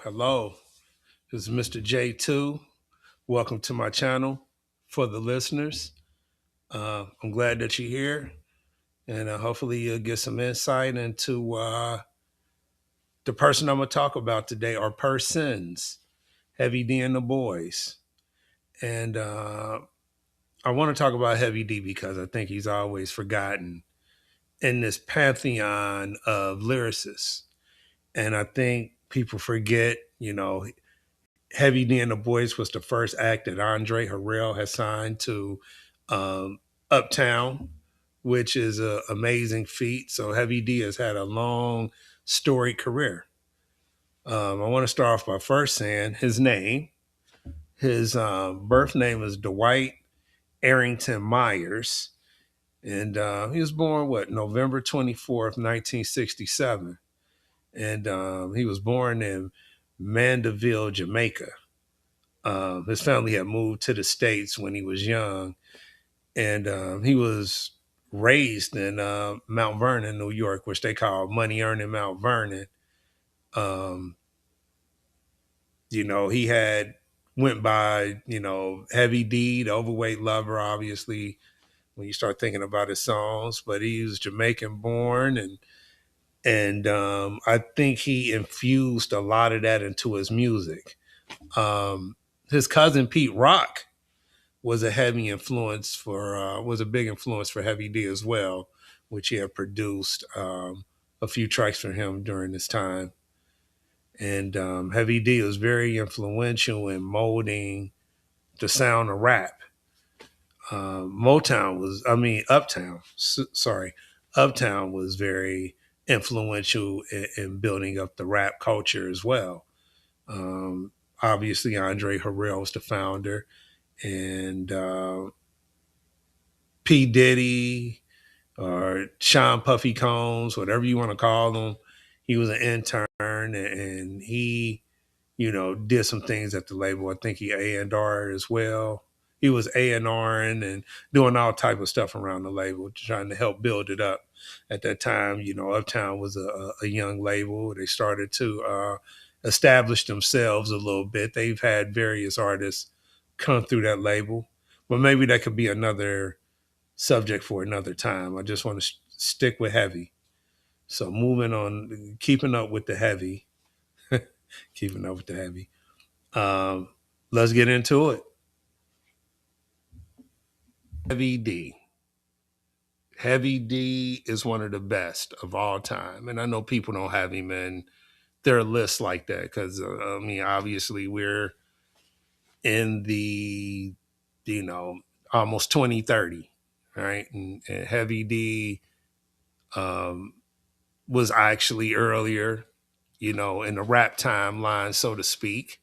Hello. This is Mr. J2. Welcome to my channel for the listeners. I'm glad that you're here, and hopefully you'll get some insight into the person I'm going to talk about today, or persons, Heavy D and the Boyz. And I want to talk about Heavy D because I think he's always forgotten in this pantheon of lyricists. And I think people forget, Heavy D and the Boyz was the first act that Andre Harrell has signed to um, Uptown, which is an amazing feat. So Heavy D has had a long, storied career. I want to start off by first saying his name. His birth name is Dwight Arrington Myers, and he was born November 24th, 1967, and he was born in Mandeville, Jamaica. His family had moved to the States when he was young, and he was raised in Mount Vernon, New York, which they call Money Earning Mount Vernon. Um, he had went by, Heavy D, the overweight lover, obviously, when you start thinking about his songs, but he was Jamaican born, and I think he infused a lot of that into his music. His cousin Pete Rock was a heavy influence for was a big influence for Heavy D as well, which he had produced a few tracks for him during this time. And Heavy D was very influential in molding the sound of rap. Uptown was very influential in building up the rap culture as well. Um, Obviously, Andre Harrell was the founder, and P. Diddy or Sean Puffy Combs, whatever you want to call him. He was an intern, and he, did some things at the label. I think he A&R as well. He was A&R and doing all type of stuff around the label, trying to help build it up. At that time, Uptown was a young label. They started to establish themselves a little bit. They've had various artists come through that label, but maybe that could be another subject for another time. I just want to stick with Heavy. So moving on, keeping up with the Heavy, keeping up with the Heavy. Um, let's get into it. Heavy D. Heavy D is one of the best of all time, and I know people don't have him in their list like that because obviously we're in the almost 2030, right? And Heavy D um, was actually earlier, in the rap timeline, so to speak.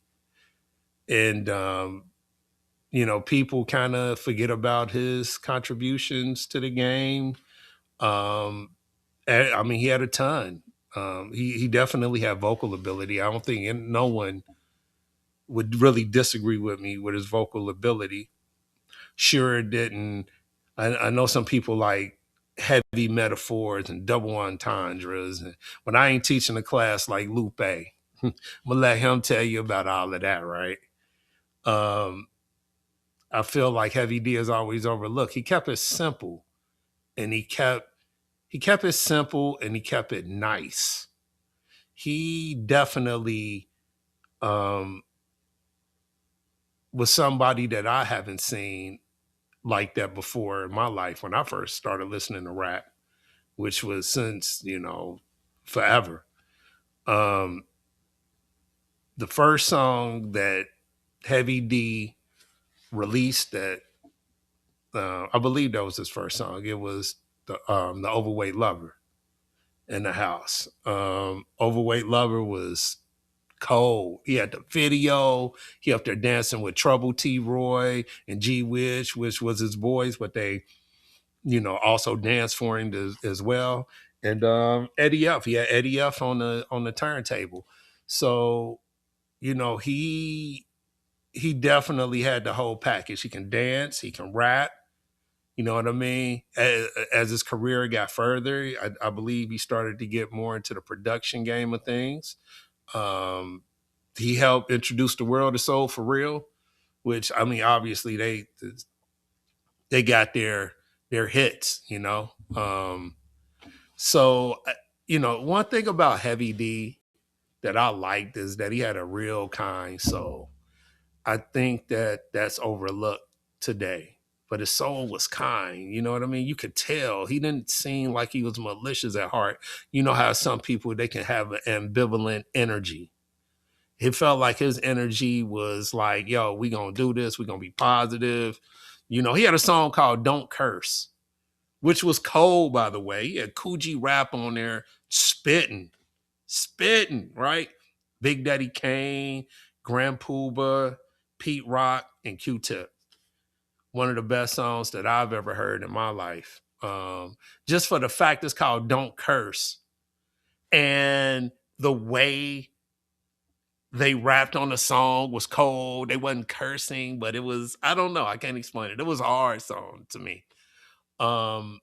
And, people kind of forget about his contributions to the game. Um, he had a ton. He definitely had vocal ability. I don't think no one would really disagree with me with his vocal ability. Sure, it didn't. I know some people like heavy metaphors and double entendres. But I ain't teaching a class like Lupe. I'm gonna let him tell you about all of that, right? Um, I feel like Heavy D is always overlooked. He kept it simple, and he kept it simple, and he kept it nice. He definitely um, was somebody that I haven't seen like that before in my life when I first started listening to rap, which was since forever. Um, the first song that Heavy D released that I believe that was his first song. It was the Overweight Lover in the house. Overweight Lover was cold. He had the video. He up there dancing with Trouble T. Roy and G. Wish, which was his boys, but they also danced for him as well. And Eddie F. He had Eddie F. on the turntable. So he definitely had the whole package. He can dance. He can rap. You know what I mean? As his career got further, I believe he started to get more into the production game of things. Um, he helped introduce the world to soul for real, which I mean, obviously they got their hits, you know. So you know, one thing about Heavy D that I liked is that he had a real kind soul. I think that that's overlooked today. But his soul was kind. You know what I mean? You could tell he didn't seem like he was malicious at heart. You know how some people they can have an ambivalent energy. It felt like his energy was like, yo, we gonna do this, we gonna be positive. You know, he had a song called Don't Curse, which was cold, by the way. He had Coogee Rap on there spitting, right? Big Daddy Kane, Grand Puba, Pete Rock, and Q-Tip. One of the best songs that I've ever heard in my life. Just for the fact it's called Don't Curse. And the way they rapped on the song was cold. They wasn't cursing, but it was, I don't know, I can't explain it. It was a hard song to me. Um,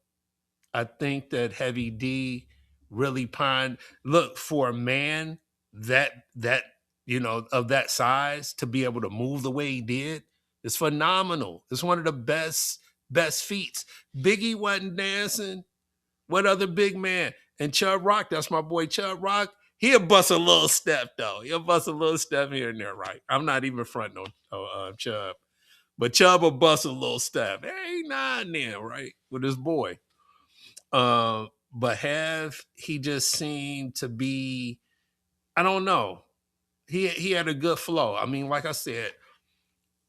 I think that Heavy D really pined. Look, for a man that you know of that size to be able to move the way he did is phenomenal. It's one of the best feats. Biggie wasn't dancing. What other big man? And Chubb Rock, that's my boy Chubb Rock. He'll bust a little step though. He'll bust a little step here and there, right? I'm not even fronting on Chubb, but Chubb will bust a little step. Hey, now and then, right, with his boy. But he just seemed to be, I don't know. He had a good flow. I mean, like I said,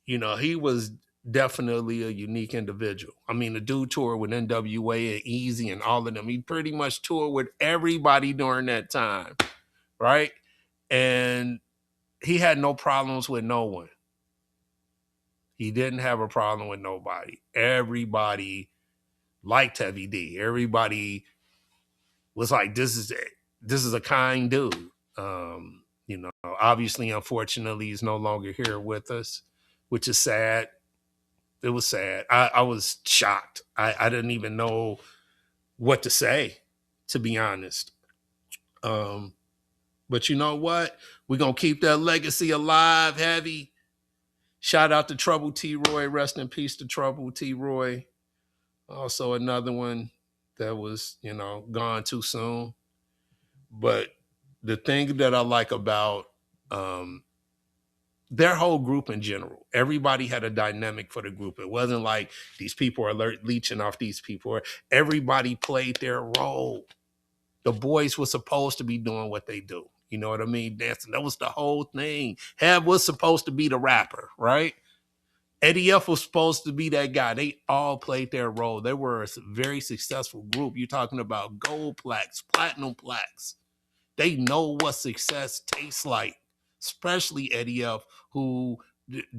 you know, he was definitely a unique individual. I mean, the dude toured with NWA and Easy and all of them. He pretty much toured with everybody during that time, right? And he had no problems with no one. He didn't have a problem with nobody. Everybody liked Heavy D. Everybody was like, this is a kind dude. You know, obviously, unfortunately, he's no longer here with us, which is sad. It was sad. I was shocked. I didn't even know what to say, to be honest. But you know what? We're gonna keep that legacy alive, Heavy. Shout out to Trouble T. Roy. Rest in peace to Trouble T. Roy. Also another one that was, you know, gone too soon. But the thing that I like about their whole group in general, everybody had a dynamic for the group. It wasn't like these people are leeching off these people. Everybody played their role. The boys were supposed to be doing what they do. You know what I mean? Dancing. That was the whole thing. Hev was supposed to be the rapper, right? Eddie F was supposed to be that guy. They all played their role. They were a very successful group. You're talking about gold plaques, platinum plaques. They know what success tastes like, especially Eddie F, who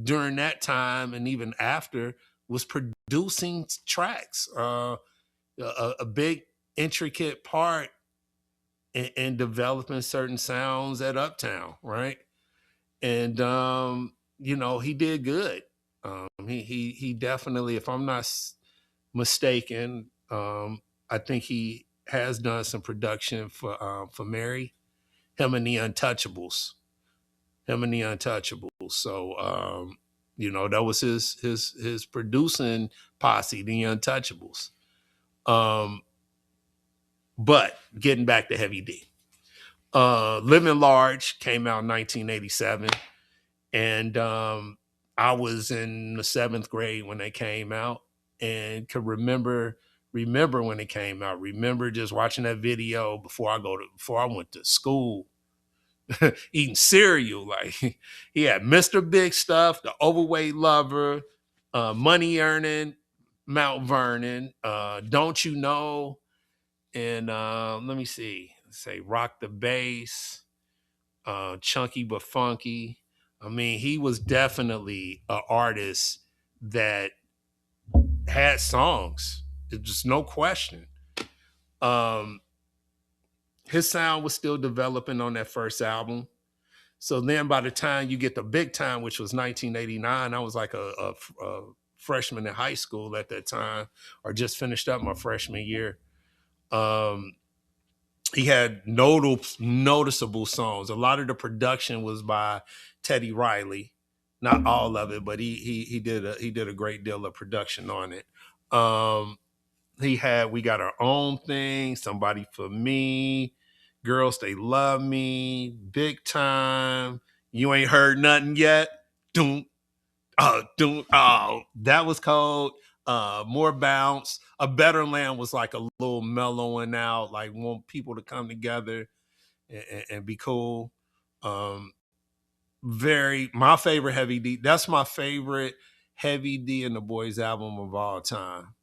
during that time and even after was producing tracks. A big intricate part in developing certain sounds at Uptown, right? And you know, he did good. He definitely, if I'm not mistaken, I think he has done some production for Mary, him and the Untouchables, So you know, that was his producing posse, the Untouchables. But getting back to Heavy D, Living Large came out in 1987, and I was in the 7th grade when they came out, and could remember when it came out. Remember just watching that video before I went to school, eating cereal. Like he had Mr. Big Stuff, The Overweight Lover, Money Earning, Mount Vernon, Don't You Know, and let me see, say Rock the Bass, Chunky but Funky. I mean, he was definitely an artist that had songs. There's just no question. Um, his sound was still developing on that first album. So then by the time you get to Big Time, which was 1989, I was like a freshman in high school at that time, or just finished up my freshman year. he had noticeable songs. A lot of the production was by Teddy Riley, not all of it, but he did a great deal of production on it. Um, he had We Got Our Own Thing, Somebody for Me, Girls They Love Me, Big Time, You Ain't Heard Nothing Yet. Doom, doom, oh, that was cold. More Bounce. A Better Land was like a little mellowing out, like want people to come together and be cool. Um, very my favorite Heavy D. That's my favorite Heavy D and the Boyz album of all time.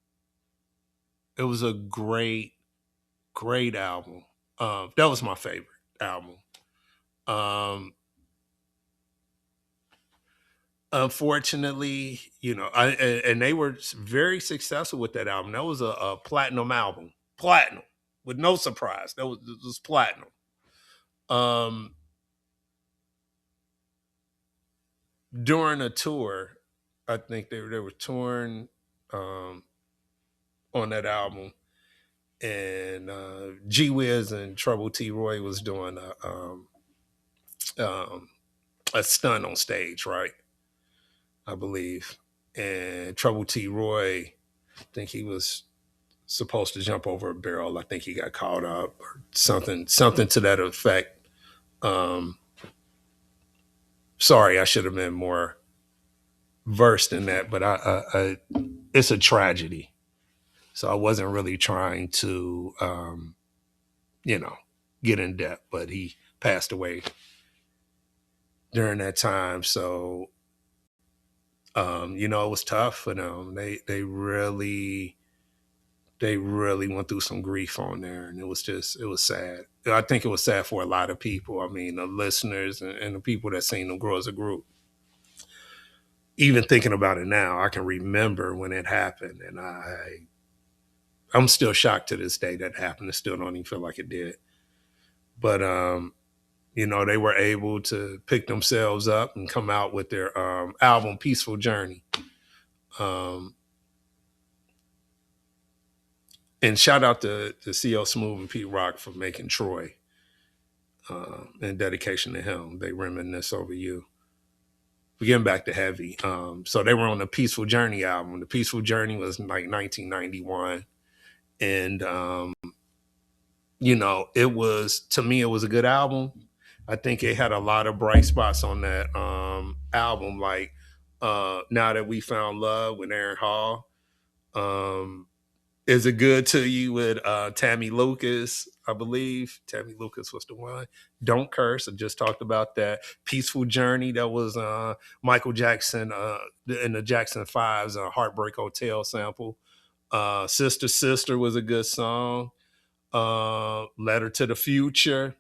It was a great album. That was my favorite album. Um, Unfortunately, and they were very successful with that album. That was a platinum album, platinum, with no surprise. It was platinum. Um, During a tour, I think they were touring um, on that album, and G Wiz and Trouble T Roy was doing um, a stunt on stage, right? I believe, and Trouble T Roy, I think he was supposed to jump over a barrel. I think he got caught up or something to that effect. Um, Sorry, I should have been more versed in that, but it's a tragedy. So I wasn't really trying to, you know, get in depth, but he passed away during that time. So, it was tough for them. They really went through some grief on there, and it was sad. I think it was sad for a lot of people. I mean, the listeners and the people that seen them grow as a group. Even thinking about it now, I can remember when it happened, and I'm still shocked to this day that happened. I still don't even feel like it did. But they were able to pick themselves up and come out with their album "Peaceful Journey." Um, and shout out to CL Smooth and Pete Rock for making Troy. In dedication to him, they reminisce over you. We're getting back to Heavy. So they were on the Peaceful Journey album. The Peaceful Journey was like 1991, and it was, to me, it was a good album. I think it had a lot of bright spots on that album, like Now That We Found Love with Aaron Hall. Um, Is It Good to You with Tammy Lucas, I believe. Tammy Lucas was the one. Don't Curse, I just talked about that. Peaceful Journey, that was Michael Jackson in the Jackson 5's Heartbreak Hotel sample. Sister Sister was a good song. Letter to the Future.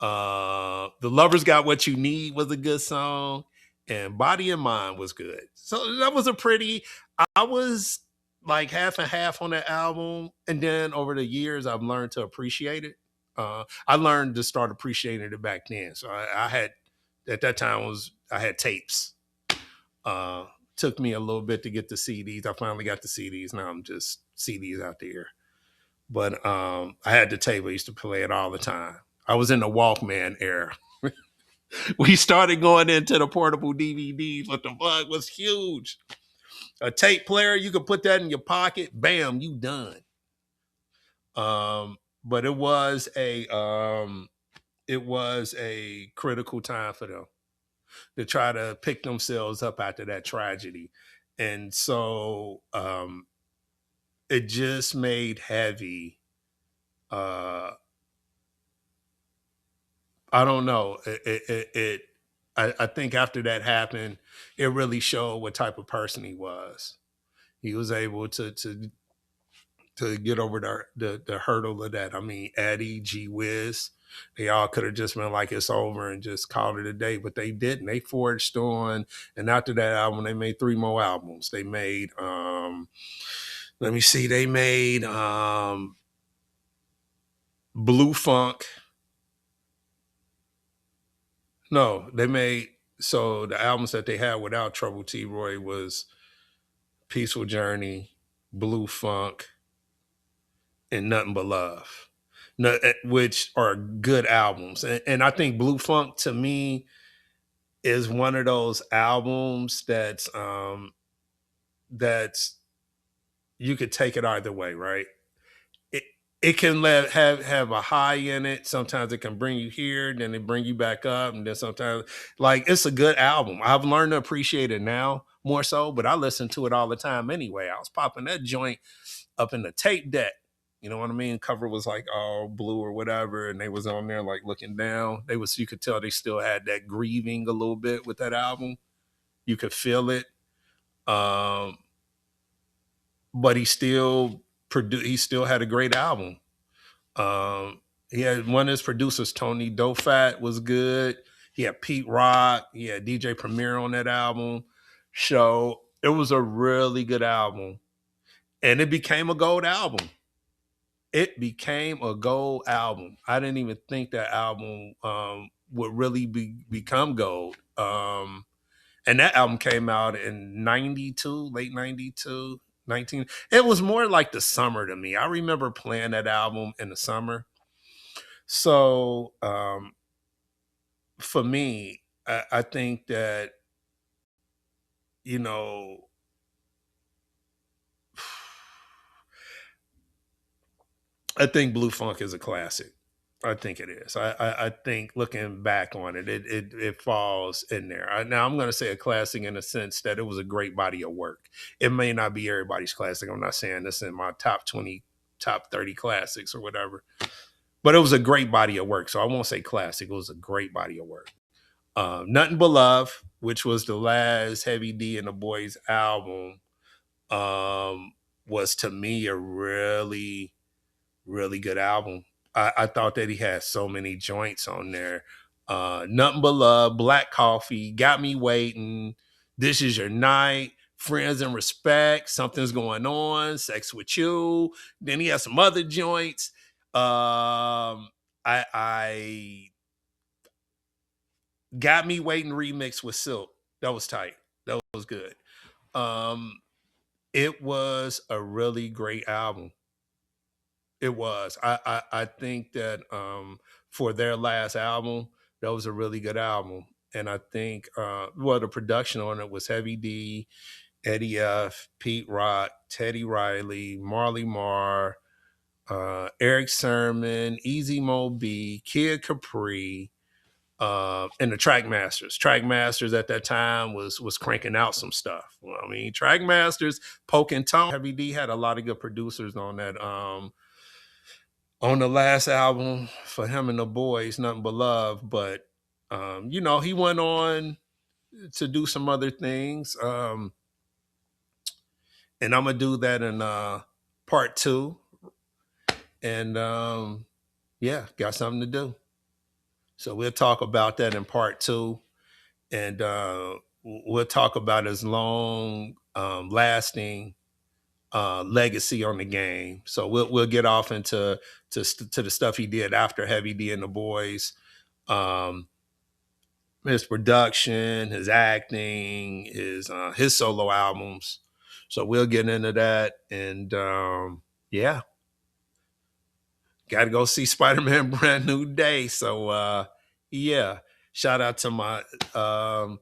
The Lovers Got What You Need was a good song, and Body and Mind was good. So that was a pretty. I was like half and half on that album, and then over the years, I've learned to appreciate it. I learned to start appreciating it back then. So I had at that time I had tapes. Uh, Took me a little bit to get the CDs. I finally got the CDs. Now I'm just CDs out there. But I had the tape. I used to play it all the time. I was in the Walkman era. We started going into the portable DVDs, but the bug was huge. A tape player, you could put that in your pocket. Bam, you done. But it was a critical time for them to try to pick themselves up after that tragedy, and so it just made Heavy. I don't know. I think after that happened, it really showed what type of person he was. He was able to get over the hurdle of that. I mean, Eddie, G Wiz, they all could have just been like, it's over and just called it a day, but they didn't. They forged on, and after that album, they made 3 more albums. They made let me see, they made Blue Funk. No, they made, so the albums that they had without Trouble T Roy was Peaceful Journey, Blue Funk, and Nothing But Love. which are good albums. And I think Blue Funk to me is one of those albums that's you could take it either way, right? It it can have a high in it. Sometimes it can bring you here, then it bring you back up, and then sometimes like it's a good album. I've learned to appreciate it now more so, but I listen to it all the time anyway. I was popping that joint up in the tape deck. You know what I mean? Cover was like all blue or whatever, and they was on there like looking down. They was, you could tell they still had that grieving a little bit with that album. You could feel it. Um, but he still had a great album. Um, he had one of his producers, Tony Dofat, was good. He had Pete Rock. He had DJ Premier on that album. So it was a really good album, and it became a gold album. It became a gold album. I didn't even think that album would really become gold. And that album came out in 92, late 92, 19. It was more like the summer to me. I remember playing that album in the summer. So for me, I think that, you know, I think Blue Funk is a classic. I think it is. I think looking back on it, it falls in there. Now I'm going to say a classic in the sense that it was a great body of work. It may not be everybody's classic. I'm not saying this in my top 20, top 30 classics or whatever, but it was a great body of work. So I won't say classic. It was a great body of work. Nothing But Love, which was the last Heavy D and the Boyz album, was to me a really really good album. I thought that he had so many joints on there. Nothing But Love, Black Coffee, Got Me Waiting, This Is Your Night, Friends and Respect, Something's Going On, Sex With You. Then he has some other joints. I Got Me Waiting remix with Silk. That was tight. That was good. Um, it was a really great album. It was. I think that for their last album, that was a really good album. And I think well, the production on it was Heavy D, Eddie F, Pete Rock, Teddy Riley, Marley Marr, Eric Sermon, Easy Mo B, Kid Capri, and the Track Masters. Track Masters at that time was cranking out some stuff. Well, I mean, Track Masters, Poke and Tone. Heavy D had a lot of good producers on the last album for him and the Boys, Nothing But Love. But you know, he went on to do some other things. And I'm gonna do that in part two. And yeah, got something to do. So we'll talk about that in part two. And we'll talk about his long lasting legacy on the game. So we'll get off into to the stuff he did after Heavy D and the Boys, um, his production, his acting, his solo albums. So we'll get into that, and yeah, got to go see Spider-Man: Brand New Day. So yeah, shout out um,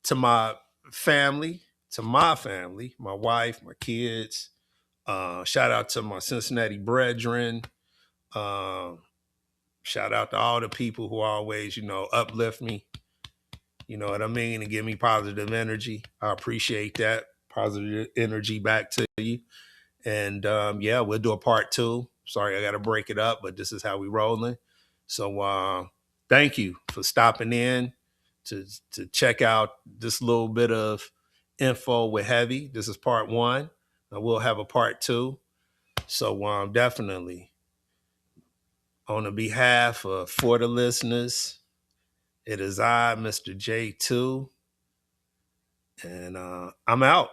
to my family, my family, my wife, my kids. Shout out to my Cincinnati brethren. Uh, Shout out to all the people who always, you know, uplift me. You know what I mean? And give me positive energy. I appreciate that. Positive energy back to you. And yeah, we'll do a part two. Sorry, I got to break it up, but this is how we rolling. So thank you for stopping in to check out this little bit of info with Heavy. This is part one. We'll have a part two. So definitely on the behalf of for the listeners, it is I, Mr. J2, and I'm out.